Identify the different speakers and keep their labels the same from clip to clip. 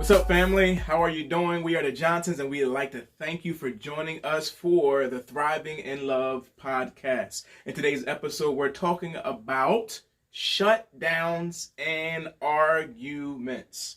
Speaker 1: What's up, family? How are you doing? We are the Johnsons, and we'd like to thank you for joining us for the Thriving in Love podcast. In today's episode, we're talking about shutdowns and arguments.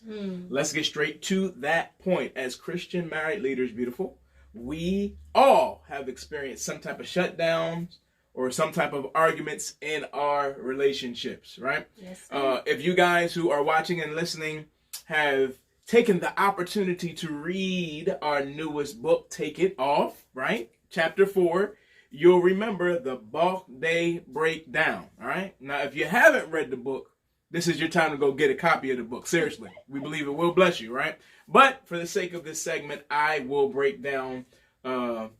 Speaker 1: Let's get straight to that point. As Christian married leaders, beautiful, we all have experienced some type of shutdowns or some type of arguments in our relationships, right?
Speaker 2: Yes.
Speaker 1: If you guys who are watching and listening have taken the opportunity to read our newest book, Take It Off, right? Chapter 4, you'll remember the bulk day breakdown, all right? Now, if you haven't read the book, this is your time to go get a copy of the book. Seriously, we believe it will bless you, right? But for the sake of this segment, I will break down I'll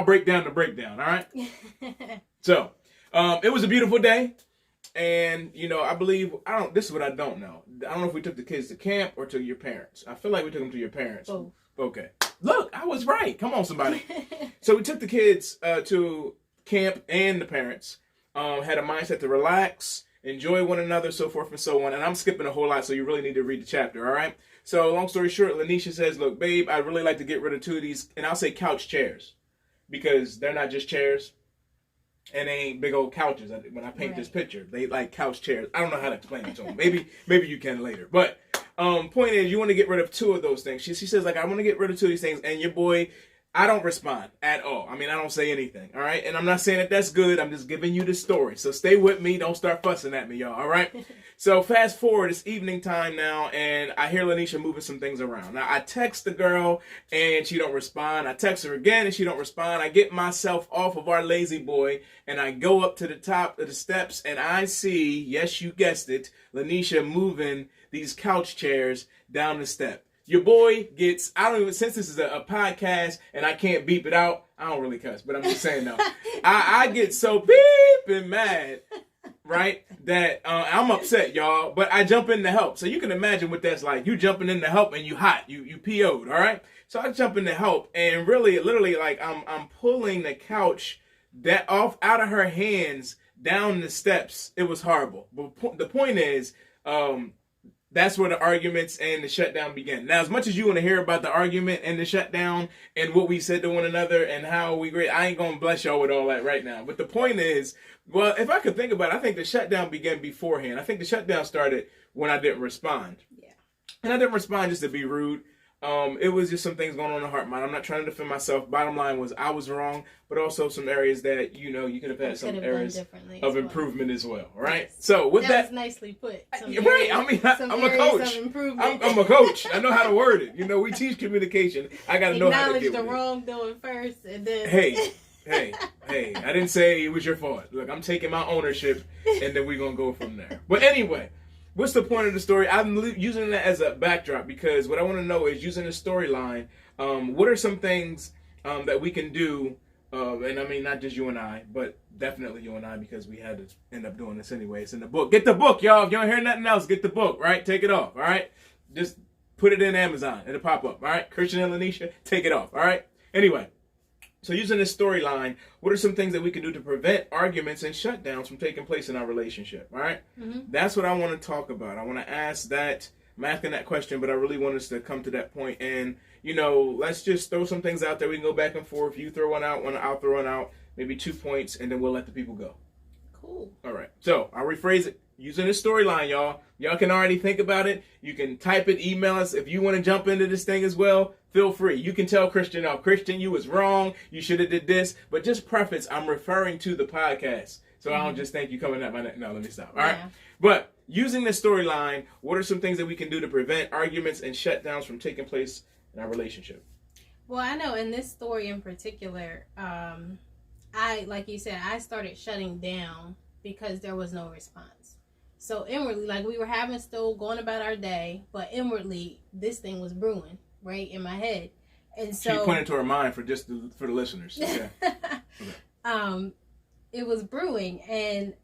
Speaker 1: break down the breakdown, all right? So, it was a beautiful day. And, this is what I don't know. I don't know if we took the kids to camp or to your parents. I feel like we took them to your parents.
Speaker 2: Both.
Speaker 1: Okay. Look, I was right. Come on, somebody. So we took the kids to camp and the parents. Had a mindset to relax, enjoy one another, so forth and so on. And I'm skipping a whole lot, so you really need to read the chapter, all right? So long story short, Lyneesha says, look, babe, I'd really like to get rid of 2 of these, and I'll say couch chairs, because they're not just chairs. And they ain't big old couches. When I paint this picture, they like couch chairs. I don't know how to explain it to them. Maybe you can later. But point is, you want to get rid of 2 of those things. She says, like, I want to get rid of 2 of these things. And your boy, I don't respond at all. I mean, I don't say anything. All right. And I'm not saying that that's good. I'm just giving you the story. So stay with me. Don't start fussing at me, y'all. All right. So fast forward, it's evening time now, and I hear Lyneesha moving some things around. Now, I text the girl, and she don't respond. I text her again, and she don't respond. I get myself off of our lazy boy, and I go up to the top of the steps, and I see, yes, you guessed it, Lyneesha moving these couch chairs down the step. Your boy gets, since this is a podcast, and I can't beep it out, I don't really cuss, but I'm just saying, no. I get so beep and mad, right, that I'm upset, y'all, but I jump in to help. So you can imagine what that's like. You jumping in to help and you hot, you PO'd, all right? So I jump in to help, and really, literally, like, I'm pulling the couch out of her hands down the steps. It was horrible. But the point is, that's where the arguments and the shutdown began. Now, as much as you want to hear about the argument and the shutdown and what we said to one another and how we great, I ain't going to bless y'all with all that right now. But the point is, well, if I could think about it, I think the shutdown began beforehand. I think the shutdown started when I didn't respond. Yeah. And I didn't respond just to be rude. It was just some things going on in the heart mind. I'm not trying to defend myself. Bottom line was I was wrong, but also some areas that, you could have had some areas of improvement as well. Right? Yes. So with that
Speaker 2: was nicely put.
Speaker 1: Right. I mean, I'm a coach. I'm a coach. I know how to word it. We teach communication. I got to know how to get
Speaker 2: acknowledge the wrongdoing first, and then
Speaker 1: Hey, I didn't say it was your fault. Look, I'm taking my ownership, and then we're going to go from there. But anyway, what's the point of the story? I'm using that as a backdrop because what I want to know is, using the storyline, what are some things that we can do, and I mean not just you and I, but definitely you and I, because we had to end up doing this anyway. It's in the book. Get the book, y'all. If you don't hear nothing else, get the book, right? Take it off, all right? Just put it in Amazon. It'll pop up, all right? Christian and Lyneesha, take it off, all right? Anyway. So using this storyline, what are some things that we can do to prevent arguments and shutdowns from taking place in our relationship, all right? Mm-hmm. That's what I want to talk about. I want to ask that, I'm asking that question, but I really want us to come to that point. And, let's just throw some things out there. We can go back and forth. You throw one out, I'll throw one out, maybe 2 points, and then we'll let the people go.
Speaker 2: Cool.
Speaker 1: All right. So I'll rephrase it. Using this storyline, y'all. Y'all can already think about it. You can type it, email us. If you want to jump into this thing as well, feel free. You can tell Christian, Christian, you was wrong. You should have did this. But just preface, I'm referring to the podcast. So I don't just think you coming at my neck. No, let me stop. All right. But using this storyline, what are some things that we can do to prevent arguments and shutdowns from taking place in our relationship?
Speaker 2: Well, I know in this story in particular, like you said, I started shutting down because there was no response. So inwardly, like, we were still going about our day, but inwardly, this thing was brewing right in my head. And so
Speaker 1: she pointed to her mind for the listeners. Okay. Okay.
Speaker 2: It was brewing,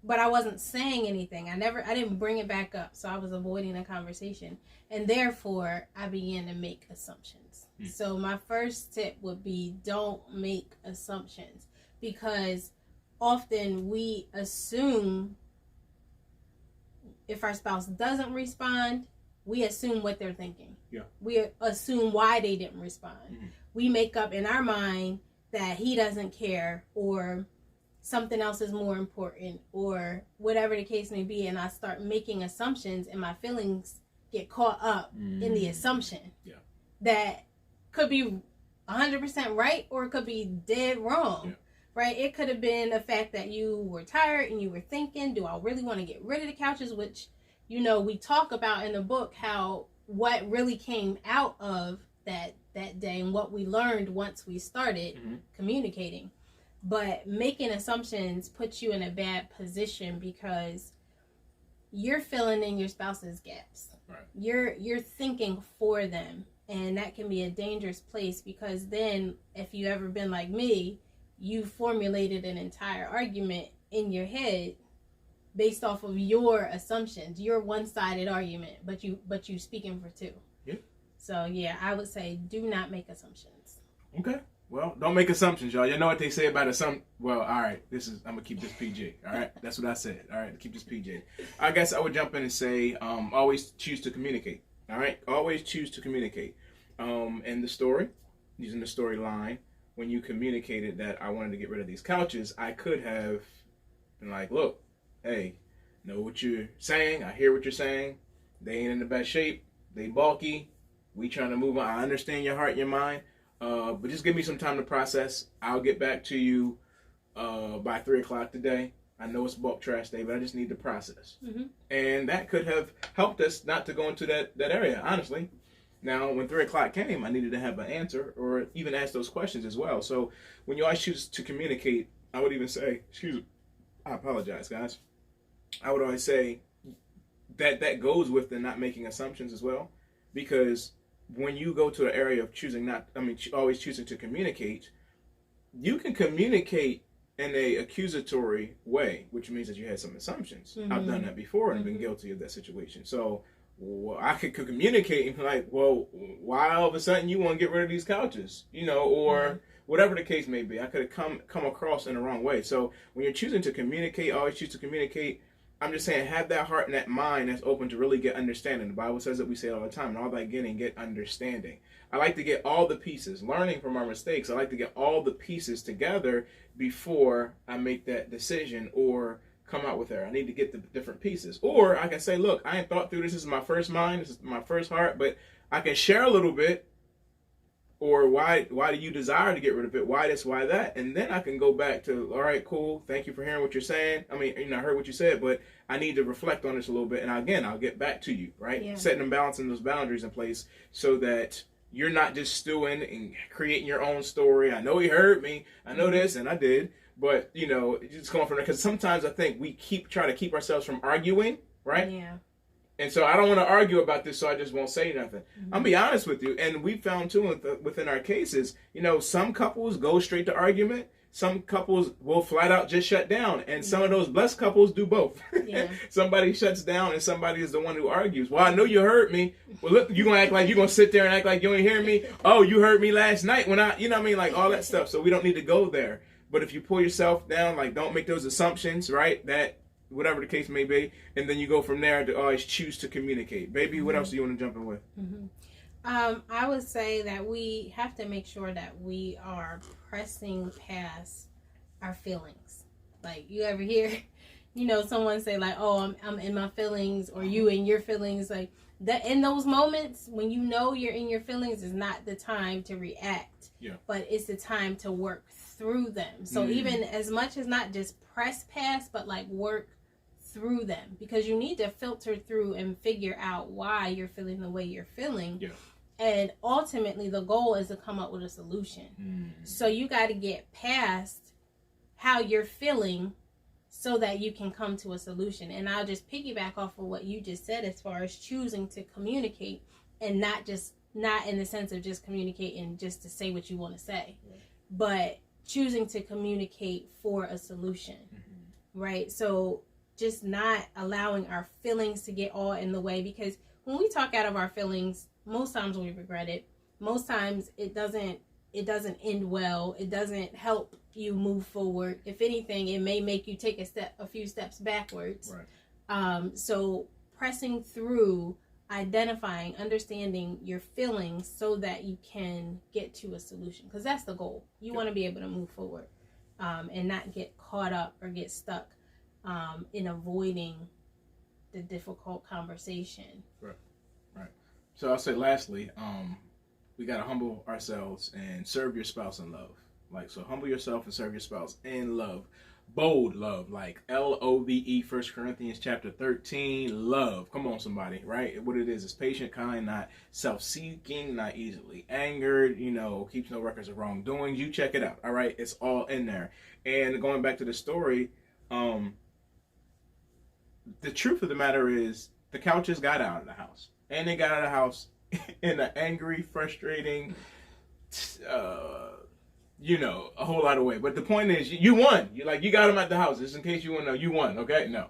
Speaker 2: but I wasn't saying anything. I didn't bring it back up, so I was avoiding a conversation, and therefore I began to make assumptions. So my first tip would be, don't make assumptions, because often we assume if our spouse doesn't respond, we assume what they're thinking.
Speaker 1: Yeah.
Speaker 2: We assume why they didn't respond.
Speaker 1: Mm-hmm.
Speaker 2: We make up in our mind that he doesn't care, or something else is more important, or whatever the case may be, and I start making assumptions, and my feelings get caught up in the assumption that could be 100% right, or it could be dead wrong. Right? It could have been the fact that you were tired and you were thinking, do I really want to get rid of the couches? Which, you know, we talk about in the book how what really came out of that day and what we learned once we started communicating. But making assumptions puts you in a bad position because you're filling in your spouse's gaps.
Speaker 1: Right.
Speaker 2: You're thinking for them, and that can be a dangerous place, because then if you ever been like me, you formulated an entire argument in your head based off of your assumptions, your one-sided argument, but you speaking for two.
Speaker 1: Yeah.
Speaker 2: So yeah, I would say do not make assumptions.
Speaker 1: Okay. Well, don't make assumptions, y'all. You know what they say about assumptions. Well, all right. I'm gonna keep this PG. All right. That's what I said. All right. Keep this PG. I guess I would jump in and say, always choose to communicate. All right. Always choose to communicate. In the story, using the storyline, when you communicated that I wanted to get rid of these couches, I could have been like, look, hey, know what you're saying. I hear what you're saying. They ain't in the best shape. They bulky. We trying to move on. I understand your heart and your mind. But just give me some time to process. I'll get back to you by 3 o'clock today. I know it's bulk trash day, but I just need to process. And that could have helped us not to go into that area, honestly. Now, when 3 o'clock came, I needed to have an answer or even ask those questions as well. So when you always choose to communicate, I would even say, excuse me, I apologize, guys. I would always say that goes with the not making assumptions as well. Because when you go to an area of always choosing to communicate, you can communicate in a accusatory way, which means that you had some assumptions. I've done that before and been guilty of that situation. So I could communicate and be like, well, why all of a sudden you want to get rid of these couches? You know, or whatever the case may be. I could have come across in the wrong way. So when you're choosing to communicate, always choose to communicate. I'm just saying, have that heart and that mind that's open to really get understanding. The Bible says that we say it all the time, and all that getting, get understanding. I like to get all the pieces, learning from our mistakes. I like to get all the pieces together before I make that decision or come out with her. I need to get the different pieces. Or I can say, look, I ain't thought through this. This is my first mind. This is my first heart. But I can share a little bit. Or why do you desire to get rid of it? Why this, why that? And then I can go back to, all right, cool. Thank you for hearing what you're saying. I mean, I heard what you said, but I need to reflect on this a little bit. And again, I'll get back to you, right? Yeah. Setting and balancing those boundaries in place so that you're not just stewing and creating your own story. I know he heard me. I know this, and I did. But, just going from there. Because sometimes I think we try to keep ourselves from arguing, right? Yeah. And so I don't want to argue about this, so I just won't say nothing. I'll be honest with you. And we found, too, within our cases, some couples go straight to argument. Some couples will flat out just shut down. And some of those blessed couples do both. Yeah. Somebody shuts down and somebody is the one who argues. Well, I know you heard me. Well, look, you're going to act like you're going to sit there and act like you ain't hear me. Oh, you heard me last night when like all that stuff. So we don't need to go there. But if you pull yourself down, like don't make those assumptions, right? That whatever the case may be, and then you go from there to always choose to communicate. Baby, what else do you want to jump in with?
Speaker 2: I would say that we have to make sure that we are pressing past our feelings. Like, you ever hear, someone say like, oh, I'm in my feelings, or you in your feelings. Like, that in those moments when you're in your feelings is not the time to react, but it's the time to work through them. So even as much as not just press past, but like work through them, because you need to filter through and figure out why you're feeling the way you're feeling. Yeah. And ultimately the goal is to come up with a solution. So you got to get past how you're feeling so that you can come to a solution. And I'll just piggyback off of what you just said as far as choosing to communicate, and not in the sense of just communicating just to say what you want to say, but choosing to communicate for a solution, right? So just not allowing our feelings to get all in the way, because when we talk out of our feelings, most times we regret it. Most times it doesn't end well. It doesn't help you move forward. If anything, it may make you take a few steps backwards. Right. So pressing through identifying, understanding your feelings so that you can get to a solution. Because that's the goal. You want to be able to move forward and not get caught up or get stuck in avoiding the difficult conversation.
Speaker 1: Right. So I'll say lastly, we got to humble ourselves and serve your spouse in love. Like, so humble yourself and serve your spouse in love. Bold love, like Love, 1 Corinthians chapter 13, love. Come on, somebody, right? What it is patient, kind, not self-seeking, not easily angered, keeps no records of wrongdoings. You check it out, all right? It's all in there. And going back to the story, the truth of the matter is the couches got out of the house. And they got out of the house in an angry, frustrating, a whole lot of way. But the point is, you won. You got them at the house. Just in case you want to know, you won. Okay, no.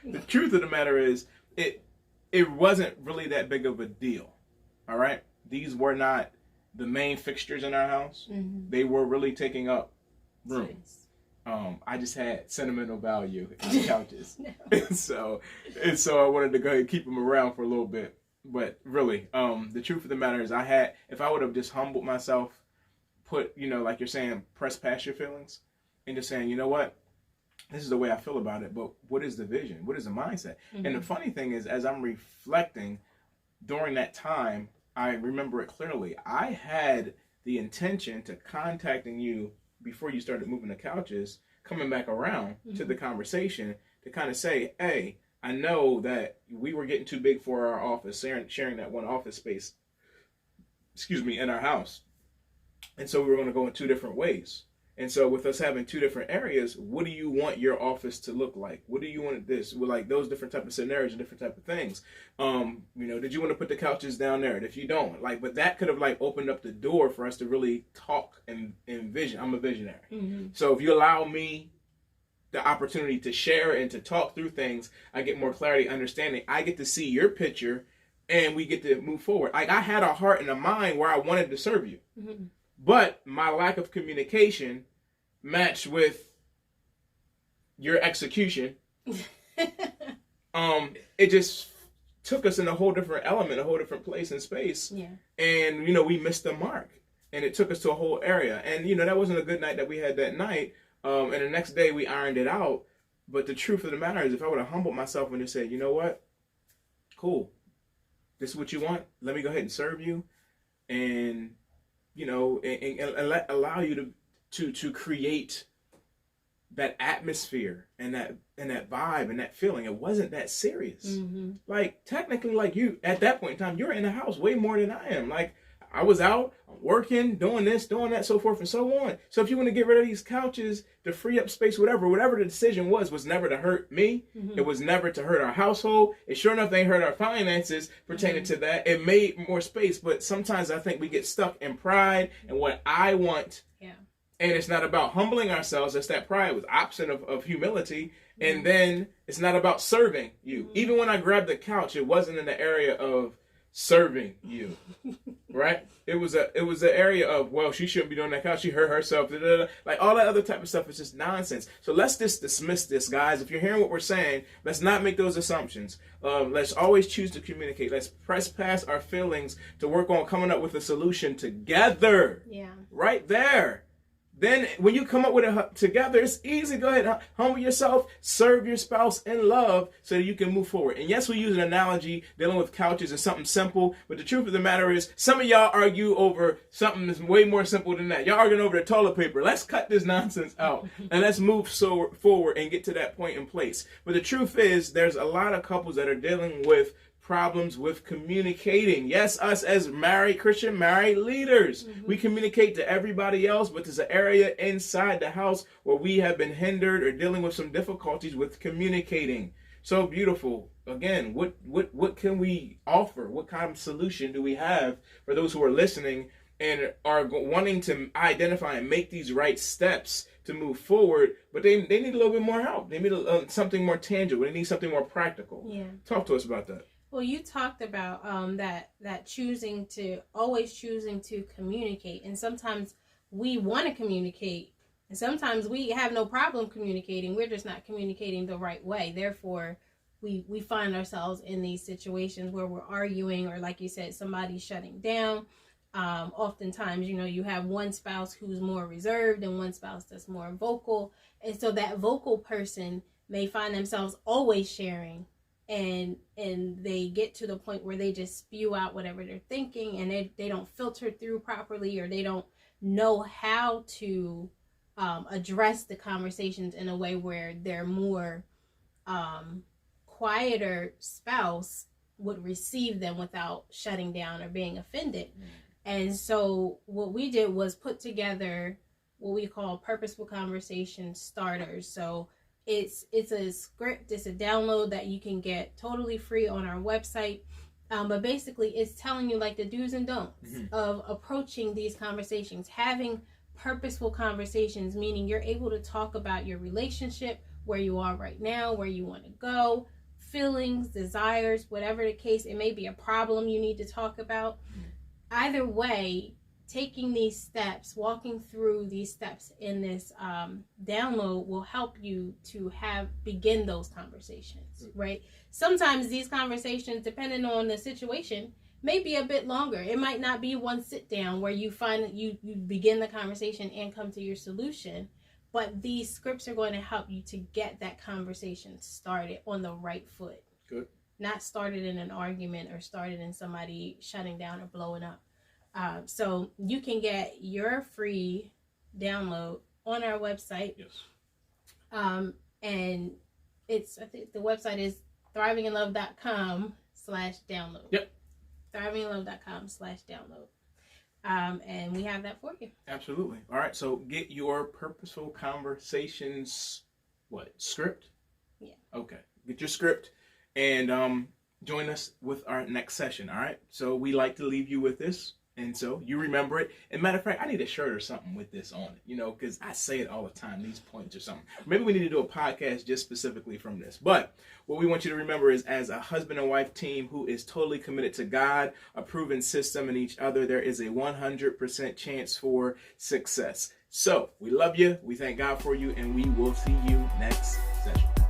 Speaker 1: The truth of the matter is, it wasn't really that big of a deal. All right, these were not the main fixtures in our house. Mm-hmm. They were really taking up room. Nice. I just had sentimental value in the couches, and so I wanted to go ahead and keep them around for a little bit. But really, the truth of the matter is, if I would have just humbled myself, put, like you're saying, press past your feelings and just saying, you know what, this is the way I feel about it, but what is the vision? What is the mindset? Mm-hmm. And the funny thing is, as I'm reflecting during that time, I remember it clearly. I had the intention to contacting you before you started moving the couches, coming back around to the conversation to kind of say, hey, I know that we were getting too big for our office, sharing that one office space, in our house. And so we were going to go in two different ways. And so with us having two different areas, what do you want your office to look like? What do you want this? Well, like those different type of scenarios and different type of things. Did you want to put the couches down there? And if you don't, but that could have opened up the door for us to really talk and vision. I'm a visionary. Mm-hmm. So if you allow me the opportunity to share and to talk through things, I get more clarity, understanding. I get to see your picture and we get to move forward. I had a heart and a mind where I wanted to serve you. Mm-hmm. But my lack of communication matched with your execution, it just took us in a whole different element, a whole different place and space. Yeah. And, we missed the mark. And it took us to a whole area. And, that wasn't a good night that we had that night. And the next day we ironed it out. But the truth of the matter is, if I would have humbled myself and just said, you know what? Cool. This is what you want. Let me go ahead and serve you. And allow you to create that atmosphere and that vibe and that feeling. It wasn't that serious. Mm-hmm. Technically, you at that point in time, you're in the house way more than I am. I was out working, doing this, doing that, so forth and so on. So if you want to get rid of these couches to free up space, whatever the decision was never to hurt me. Mm-hmm. It was never to hurt our household. It sure enough ain't hurt our finances pertaining to that. It made more space, but sometimes I think we get stuck in pride and what I want. Yeah. And it's not about humbling ourselves. It's that pride was opposite of humility. Mm-hmm. And then it's not about serving you. Mm-hmm. Even when I grabbed the couch, it wasn't in the area of serving you, right? It was an area of, well, she shouldn't be doing that couch. She hurt herself. All that other type of stuff is just nonsense. So let's just dismiss this, guys. If you're hearing what we're saying, let's not make those assumptions. Let's always choose to communicate. Let's press past our feelings to work on coming up with a solution together. Yeah. Right there. Then when you come up with it together, it's easy. Go ahead, humble yourself, serve your spouse in love so that you can move forward. And yes, we use an analogy dealing with couches and something simple, but the truth of the matter is some of y'all argue over something that's way more simple than that. Y'all arguing over the toilet paper. Let's cut this nonsense out and let's move forward and get to that point in place. But the truth is there's a lot of couples that are dealing with problems with communicating. Yes, us as Christian married leaders, we communicate to everybody else, but there's an area inside the house where we have been hindered or dealing with some difficulties with communicating. So beautiful. Again, what can we offer? What kind of solution do we have for those who are listening and are wanting to identify and make these right steps to move forward, but they need a little bit more help. They need something more tangible. They need something more practical. Yeah. Talk to us about that.
Speaker 2: Well, you talked about that always choosing to communicate, and sometimes we want to communicate, and sometimes we have no problem communicating. We're just not communicating the right way. Therefore, we find ourselves in these situations where we're arguing, or like you said, somebody's shutting down. Oftentimes, you have one spouse who's more reserved and one spouse that's more vocal. And so that vocal person may find themselves always sharing, and they get to the point where they just spew out whatever they're thinking, and they don't filter through properly, or they don't know how to address the conversations in a way where their more quieter spouse would receive them without shutting down or being offended. And so what we did was put together what we call purposeful conversation starters. So it's a script, it's a download that you can get totally free on our website. But basically it's telling you like the do's and don'ts of approaching these conversations, having purposeful conversations, meaning you're able to talk about your relationship, where you are right now, where you want to go, feelings, desires, whatever the case. It may be a problem you need to talk about. Either way, taking these steps, walking through these steps in this download will help you to begin those conversations, right? Sometimes these conversations, depending on the situation, may be a bit longer. It might not be one sit down where you find that you begin the conversation and come to your solution, but these scripts are going to help you to get that conversation started on the right foot.
Speaker 1: Good.
Speaker 2: Not started in an argument or started in somebody shutting down or blowing up. So you can get your free download on our website.
Speaker 1: Yes.
Speaker 2: And I think the website is thrivinginlove.com/download.
Speaker 1: Yep.
Speaker 2: thrivinginlove.com/download. And we have that for you.
Speaker 1: Absolutely. All right. So get your purposeful conversations, script?
Speaker 2: Yeah.
Speaker 1: Okay. Get your script and join us with our next session. All right. So we like to leave you with this. And so you remember it. And matter of fact, I need a shirt or something with this on it, because I say it all the time, these points or something. Maybe we need to do a podcast just specifically from this. But what we want you to remember is, as a husband and wife team who is totally committed to God, a proven system, and each other, there is a 100% chance for success. So we love you. We thank God for you. And we will see you next session.